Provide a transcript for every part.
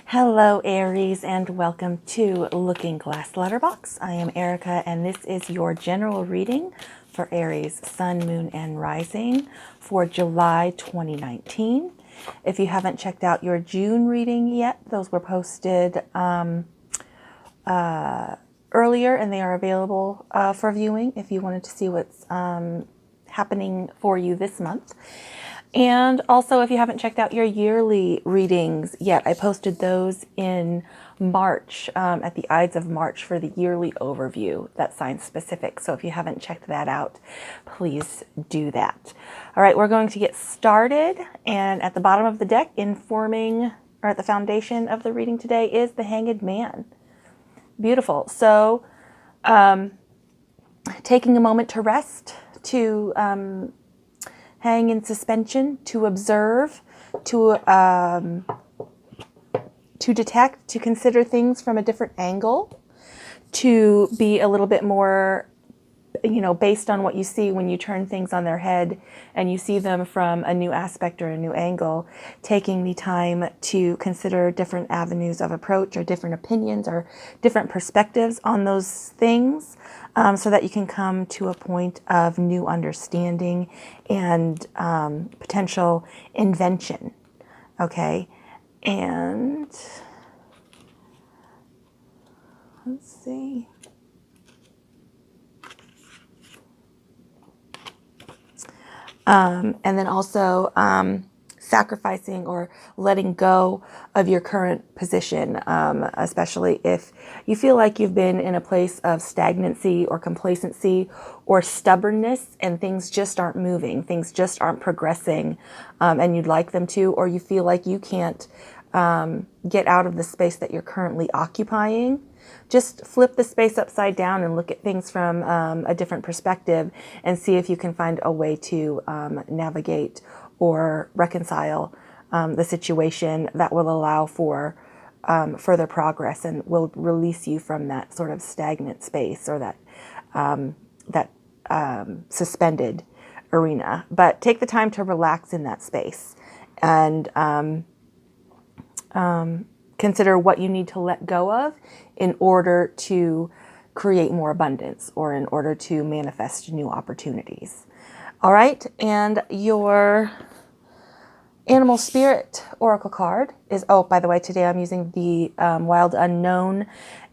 Hello Aries, and welcome to Looking Glass Letterbox. I am Erica, and this is your general reading for Aries Sun, Moon, and Rising for July 2019. If you haven't checked out your June reading yet, those were posted earlier, and they are available for viewing if you wanted to see what's happening for you this month. And also, if you haven't checked out your yearly readings yet, I posted those in March, at the Ides of March, for the yearly overview. That's sign specific. So if you haven't checked that out, please do that. All right, we're going to get started. And at the bottom of the deck, informing, or at the foundation of the reading today, is the Hanged Man. Beautiful. So taking a moment to rest, to hang in suspension, to observe, to detect, to consider things from a different angle, to be a little bit more, based on what you see when you turn things on their head and you see them from a new aspect or a new angle, taking the time to consider different avenues of approach or different opinions or different perspectives on those things, so that you can come to a point of new understanding and potential invention. Okay, and let's see. And then also sacrificing or letting go of your current position, especially if you feel like you've been in a place of stagnancy or complacency or stubbornness and things just aren't moving, things just aren't progressing, and you'd like them to, or you feel like you can't get out of the space that you're currently occupying. Just flip the space upside down and look at things from a different perspective and see if you can find a way to navigate or reconcile the situation that will allow for further progress and will release you from that sort of stagnant space or that suspended arena. But take the time to relax in that space and consider what you need to let go of in order to create more abundance or in order to manifest new opportunities. All right, and your animal spirit oracle card is, oh, by the way, today I'm using the Wild Unknown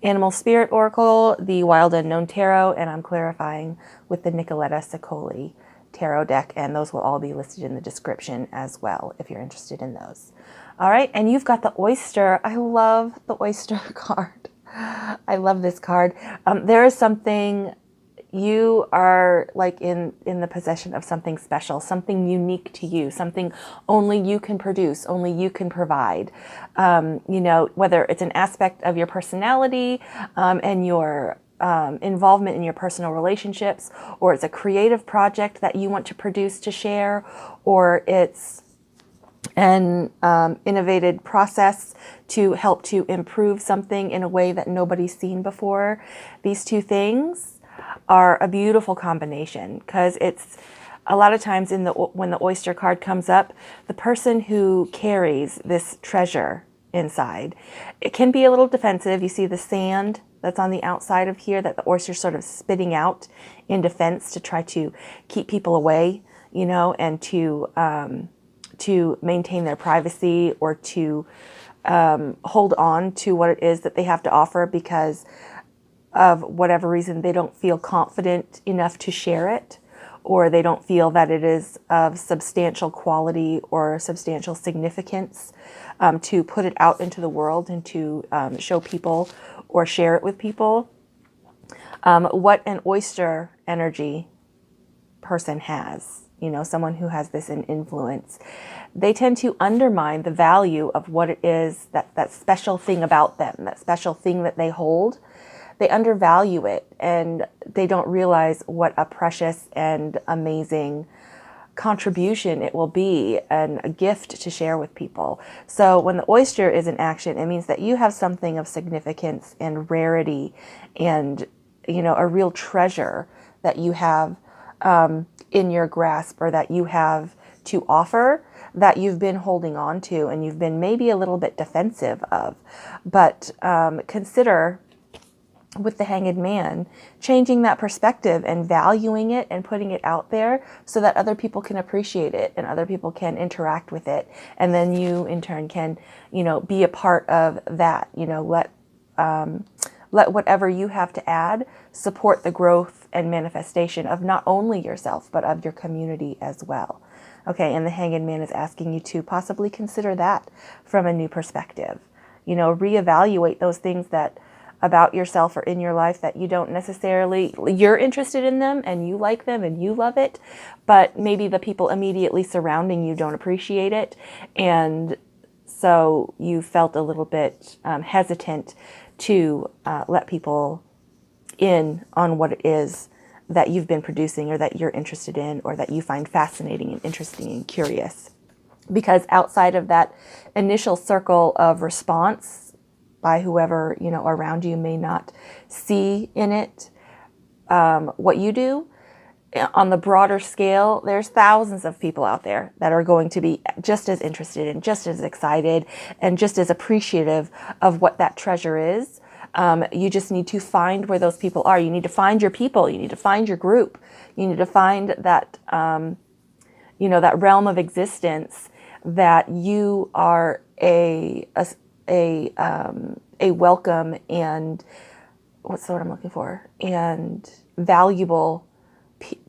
Animal Spirit Oracle, the Wild Unknown Tarot, and I'm clarifying with the Nicoletta Ceccoli tarot deck, and those will all be listed in the description as well if you're interested in those. All right, and you've got the oyster. I love the oyster card. I love this card. There is something, you are like in the possession of something special, something unique to you, something only you can produce, only you can provide. Whether it's an aspect of your personality and your involvement in your personal relationships, or it's a creative project that you want to produce to share, or it's an innovated process to help to improve something in a way that nobody's seen before. These two things are a beautiful combination, because it's a lot of times when the oyster card comes up, the person who carries this treasure inside, it can be a little defensive. You see the sand that's on the outside of here that the oyster's sort of spitting out in defense to try to keep people away, and to maintain their privacy, or to hold on to what it is that they have to offer because of whatever reason they don't feel confident enough to share it, or they don't feel that it is of substantial quality or substantial significance to put it out into the world and to show people or share it with people. What an oyster energy person has, someone who has this in influence, they tend to undermine the value of what it is, that special thing about them, that special thing that they hold. They undervalue it, and they don't realize what a precious and amazing contribution it will be, and a gift to share with people. So when the oyster is in action, it means that you have something of significance and rarity and, a real treasure that you have in your grasp, or that you have to offer, that you've been holding on to and you've been maybe a little bit defensive of. But consider, with the Hanged Man, changing that perspective and valuing it and putting it out there so that other people can appreciate it and other people can interact with it. And then you in turn can, be a part of that, let whatever you have to add support the growth and manifestation of not only yourself, but of your community as well. Okay, and the Hanged Man is asking you to possibly consider that from a new perspective. Reevaluate those things that about yourself or in your life that you don't necessarily, you're interested in them and you like them and you love it, but maybe the people immediately surrounding you don't appreciate it. And so you felt a little bit hesitant to let people in on what it is that you've been producing or that you're interested in or that you find fascinating and interesting and curious. Because outside of that initial circle of response by whoever, around you may not see in it what you do, on the broader scale, there's thousands of people out there that are going to be just as interested and just as excited and just as appreciative of what that treasure is. You just need to find where those people are. You need to find your people. You need to find your group. You need to find that, that realm of existence that you are a welcome and what's the word I'm looking for? And valuable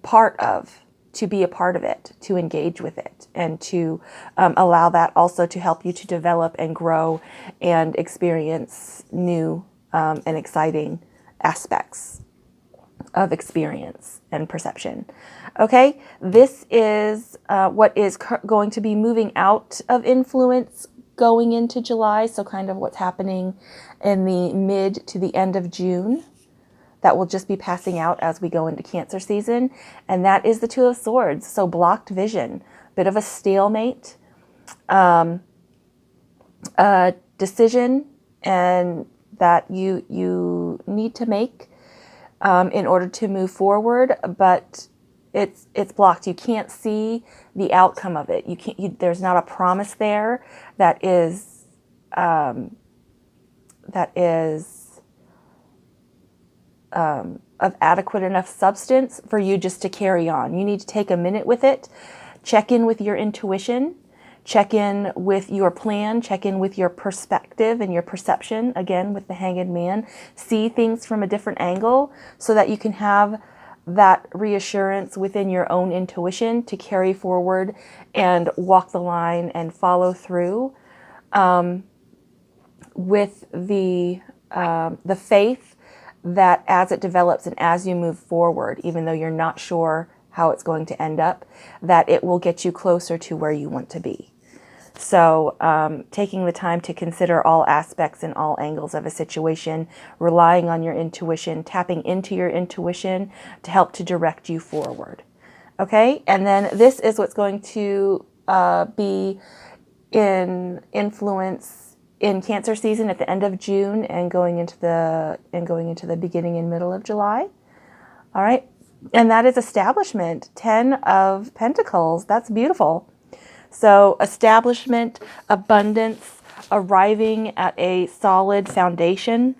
part of, to be a part of it, to engage with it, and to allow that also to help you to develop and grow and experience new and exciting aspects of experience and perception. Okay, this is what is going to be moving out of influence going into July, so kind of what's happening in the mid to the end of June. That will just be passing out as we go into Cancer season. And that is the Two of Swords. So blocked vision, bit of a stalemate, a decision and that you need to make in order to move forward, but it's blocked. You can't see the outcome of it. There's not a promise there that is of adequate enough substance for you just to carry on. You need to take a minute with it, check in with your intuition, check in with your plan, check in with your perspective and your perception, again, with the Hanged Man. See things from a different angle so that you can have that reassurance within your own intuition to carry forward and walk the line and follow through with the faith that as it develops and as you move forward, even though you're not sure how it's going to end up, that it will get you closer to where you want to be. So taking the time to consider all aspects and all angles of a situation, relying on your intuition, tapping into your intuition to help to direct you forward. Okay, and then this is what's going to be in influence in Cancer season at the end of June and going into the beginning and middle of July. All right, and that is establishment, 10 of Pentacles. That's beautiful. So establishment, abundance, arriving at a solid foundation.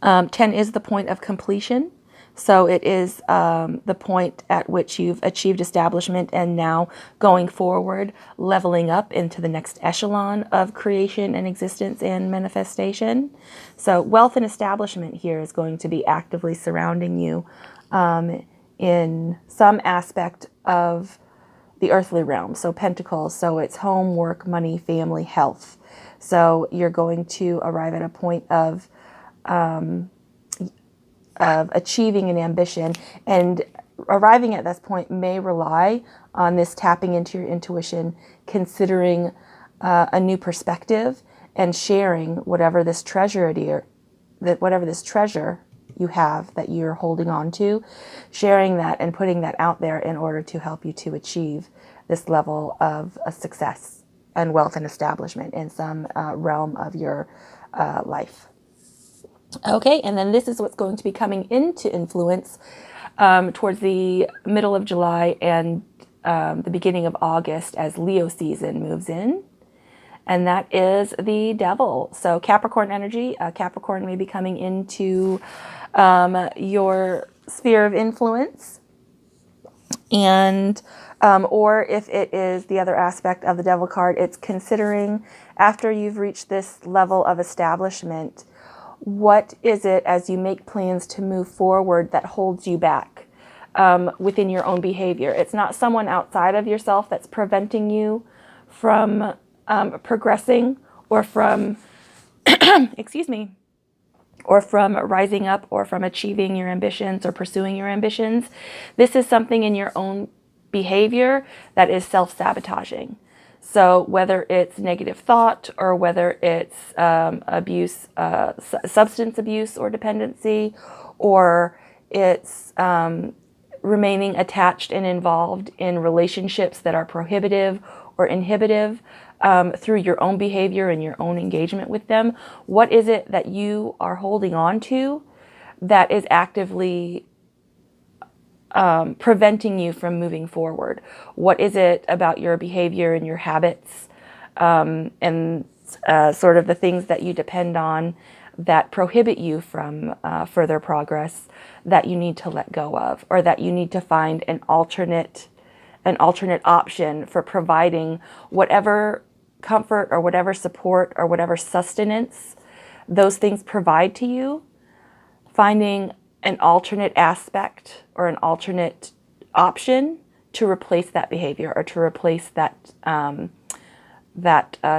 10 is the point of completion. So it is the point at which you've achieved establishment and now going forward, leveling up into the next echelon of creation and existence and manifestation. So wealth and establishment here is going to be actively surrounding you in some aspect of the earthly realm. So Pentacles, so it's home, work, money, family, health. So you're going to arrive at a point of achieving an ambition, and arriving at this point may rely on this tapping into your intuition, considering a new perspective, and sharing whatever this treasure you have that you're holding on to, sharing that and putting that out there in order to help you to achieve this level of success and wealth and establishment in some realm of your life. Okay, and then this is what's going to be coming into influence towards the middle of July and the beginning of August as Leo season moves in. And that is the devil. So Capricorn energy, Capricorn may be coming into your sphere of influence. And, or if it is the other aspect of the devil card, it's considering after you've reached this level of establishment, what is it as you make plans to move forward that holds you back within your own behavior? It's not someone outside of yourself that's preventing you from progressing or from, excuse me, or from rising up or from achieving your ambitions or pursuing your ambitions. This is something in your own behavior that is self-sabotaging. So whether it's negative thought or whether it's abuse, substance abuse or dependency, or it's remaining attached and involved in relationships that are prohibitive or inhibitive through your own behavior and your own engagement with them. What is it that you are holding on to that is actively preventing you from moving forward? What is it about your behavior and your habits and sort of the things that you depend on that prohibit you from further progress that you need to let go of, or that you need to find an alternate option for providing whatever comfort or whatever support or whatever sustenance those things provide to you? Finding an alternate aspect or an alternate option to replace that behavior or to replace that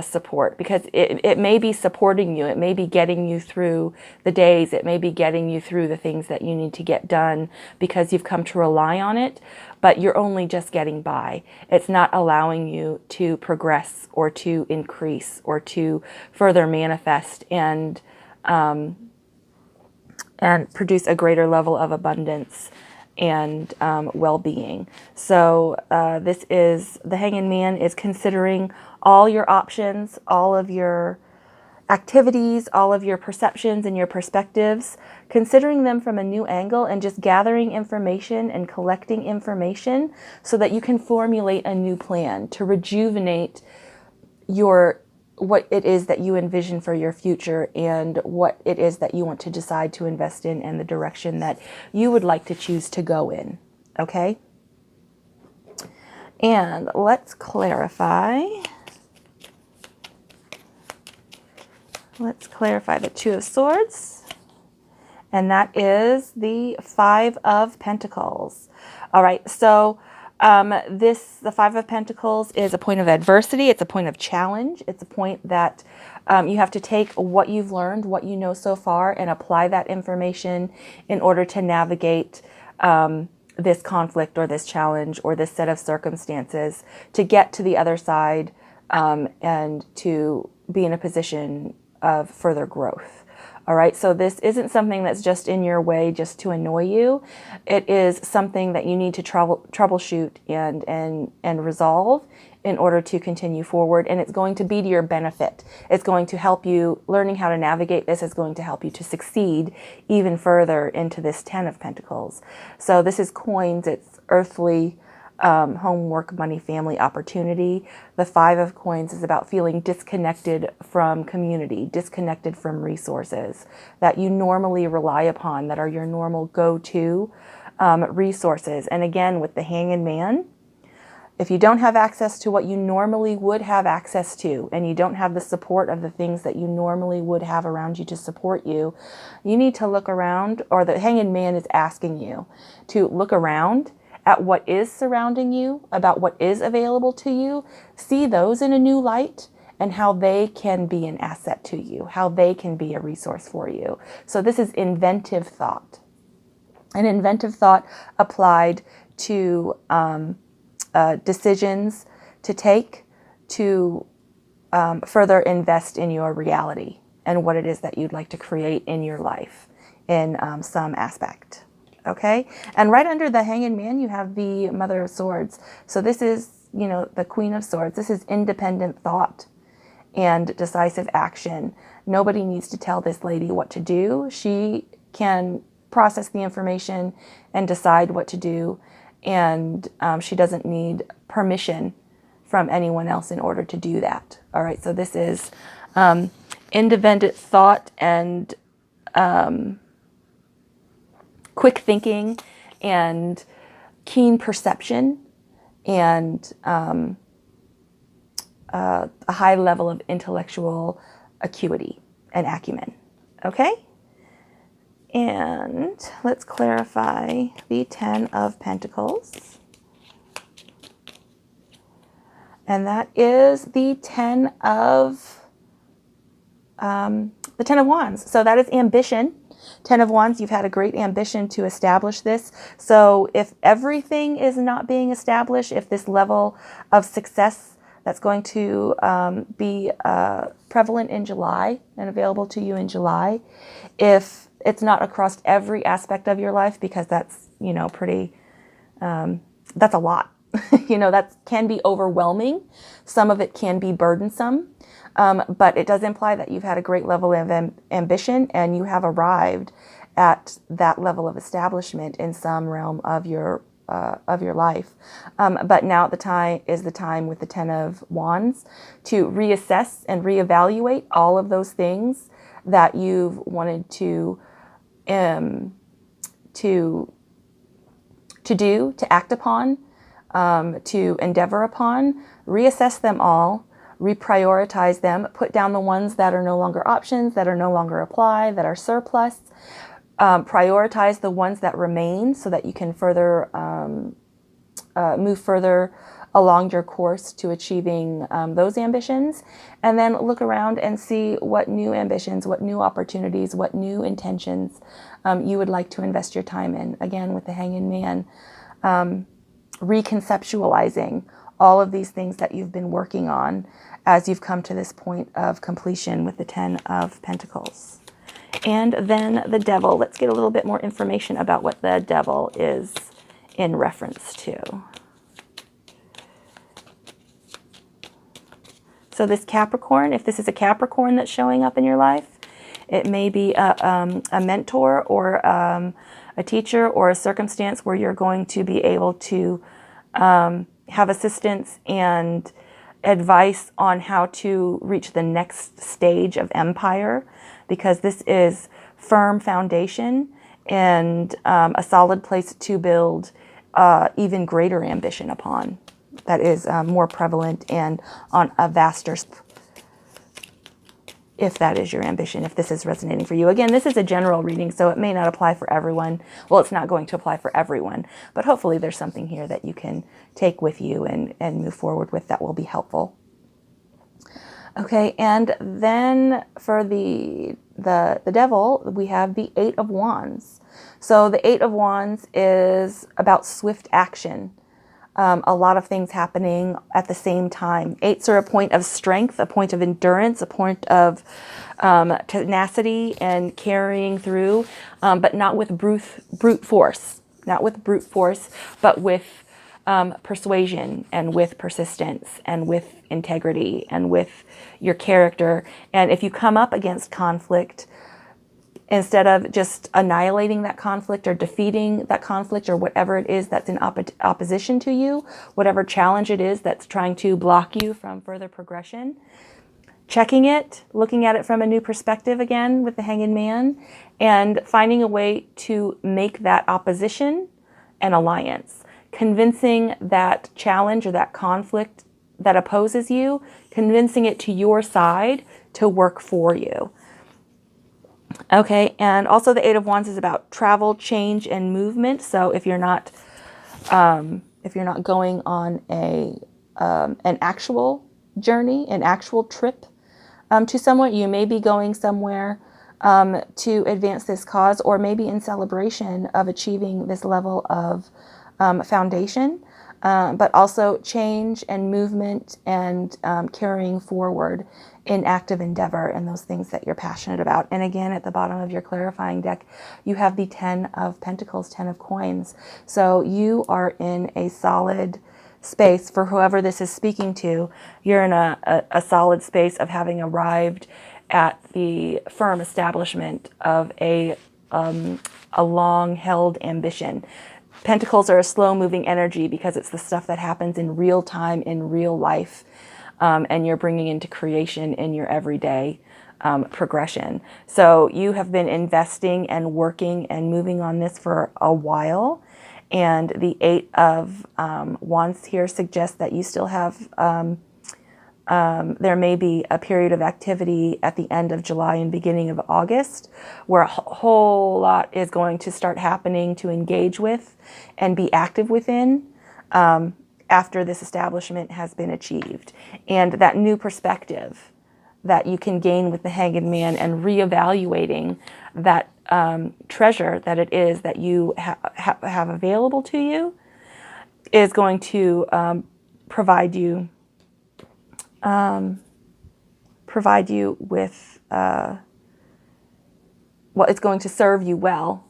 support, because it may be supporting you, it may be getting you through the days, it may be getting you through the things that you need to get done because you've come to rely on it, but you're only just getting by. It's not allowing you to progress or to increase or to further manifest and produce a greater level of abundance and well-being. So this is, the Hanged Man is considering all your options, all of your activities, all of your perceptions and your perspectives, considering them from a new angle and just gathering information and collecting information so that you can formulate a new plan to rejuvenate what it is that you envision for your future and what it is that you want to decide to invest in and the direction that you would like to choose to go in. Okay? And let's clarify. Let's clarify the Two of Swords. And that is the Five of Pentacles. All right, so the Five of Pentacles is a point of adversity. It's a point of challenge. It's a point that you have to take what you've learned, what you know so far, and apply that information in order to navigate this conflict or this challenge or this set of circumstances to get to the other side and to be in a position of further growth. All right, so this isn't something that's just in your way just to annoy you. It is something that you need to troubleshoot and resolve in order to continue forward, and it's going to be to your benefit. It's going to help you. Learning how to navigate this is going to help you to succeed even further into this Ten of Pentacles. So this is coins. It's earthly, home, work, money, family, opportunity. The Five of Coins is about feeling disconnected from community, disconnected from resources that you normally rely upon, that are your normal go-to resources. And again, with the Hanged Man, if you don't have access to what you normally would have access to, and you don't have the support of the things that you normally would have around you to support you, you need to look around, or the Hanged Man is asking you to look around at what is surrounding you, about what is available to you, see those in a new light, and how they can be an asset to you, how they can be a resource for you. So this is inventive thought. An inventive thought applied to decisions to take to further invest in your reality and what it is that you'd like to create in your life in some aspect. Okay, and right under the Hanged Man, you have the Mother of Swords. So this is, the Queen of Swords. This is independent thought and decisive action. Nobody needs to tell this lady what to do. She can process the information and decide what to do and she doesn't need permission from anyone else in order to do that. All right, so this is independent thought and quick thinking and keen perception and a high level of intellectual acuity and acumen. Okay? And let's clarify the 10 of Pentacles. And that is the 10 of Wands. So that is ambition. 10 of Wands, you've had a great ambition to establish this. So if everything is not being established, if this level of success that's going to be prevalent in July and available to you in July, if it's not across every aspect of your life, because that's, you know, pretty, that's a lot. You know, that can be overwhelming. Some of it can be burdensome. But it does imply that you've had a great level of ambition and you have arrived at that level of establishment in some realm of your life. But now the time is the time with the 10 of Wands to reassess and reevaluate all of those things that you've wanted to do, to act upon, to endeavor upon. Reassess them all. Reprioritize them, put down the ones that are no longer options, that are no longer apply, that are surplus. Prioritize the ones that remain so that you can further move further along your course to achieving those ambitions. And then look around and see what new ambitions, what new opportunities, what new intentions you would like to invest your time in. Again, with the Hanged Man, reconceptualizing all of these things that you've been working on as you've come to this point of completion with the 10 of Pentacles. And then the Devil. Let's get a little bit more information about what the Devil is in reference to. So this Capricorn, if this is a Capricorn that's showing up in your life, it may be a mentor or a teacher or a circumstance where you're going to be able to have assistance and advice on how to reach the next stage of empire, because this is firm foundation and a solid place to build even greater ambition upon. That is more prevalent and on a vaster, if that is your ambition, if this is resonating for you. Again, this is a general reading, so it may not apply for everyone. Well, it's not going to apply for everyone, but hopefully there's something here that you can take with you and move forward with that will be helpful. Okay, and then for the Devil, we have the 8 of Wands. So the 8 of Wands is about swift action. A lot of things happening at the same time. 8s are a point of strength, a point of endurance, a point of tenacity and carrying through, but not with brute force. Not with brute force, but with persuasion and with persistence and with integrity and with your character. And if you come up against conflict, instead of just annihilating that conflict or defeating that conflict or whatever it is that's in opposition to you, whatever challenge it is that's trying to block you from further progression, checking it, looking at it from a new perspective again with the Hanged Man, and finding a way to make that opposition an alliance, convincing that challenge or that conflict that opposes you, convincing it to your side to work for you. Okay, and also the 8 of Wands is about travel, change, and movement. So if you're not going on an actual journey, an actual trip to somewhere, you may be going somewhere to advance this cause, or maybe in celebration of achieving this level of foundation, but also change and movement and carrying forward in active endeavor and those things that you're passionate about. And again, at the bottom of your clarifying deck, you have the 10 of Pentacles, 10 of Coins. So you are in a solid space. For whoever this is speaking to, you're in a solid space of having arrived at the firm establishment of a long-held ambition. Pentacles are a slow-moving energy because it's the stuff that happens in real time, in real life, and you're bringing into creation in your everyday progression. So you have been investing and working and moving on this for a while. And the Eight of Wands here suggests that you still have, there may be a period of activity at the end of July and beginning of August where a whole lot is going to start happening to engage with and be active within after this establishment has been achieved. And that new perspective that you can gain with the Hanged Man and reevaluating that treasure that it is that you have available to you is going to provide you with, well, it's going to serve you well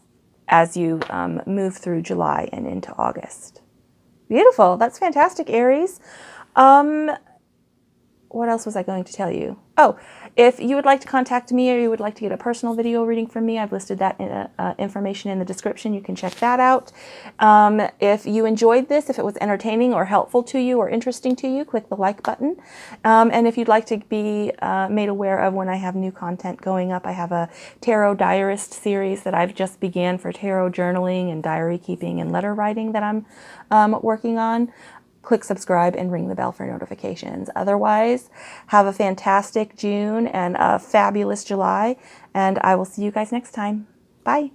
as you move through July and into August. Beautiful. That's fantastic, Aries. What else was I going to tell you? Oh, if you would like to contact me or you would like to get a personal video reading from me, I've listed that information in the description. You can check that out. If you enjoyed this, if it was entertaining or helpful to you or interesting to you, click the like button. And if you'd like to be made aware of when I have new content going up, I have a Tarot Diarist series that I've just began for tarot journaling and diary keeping and letter writing that I'm working on. Click subscribe and ring the bell for notifications. Otherwise, have a fantastic June and a fabulous July, and I will see you guys next time. Bye.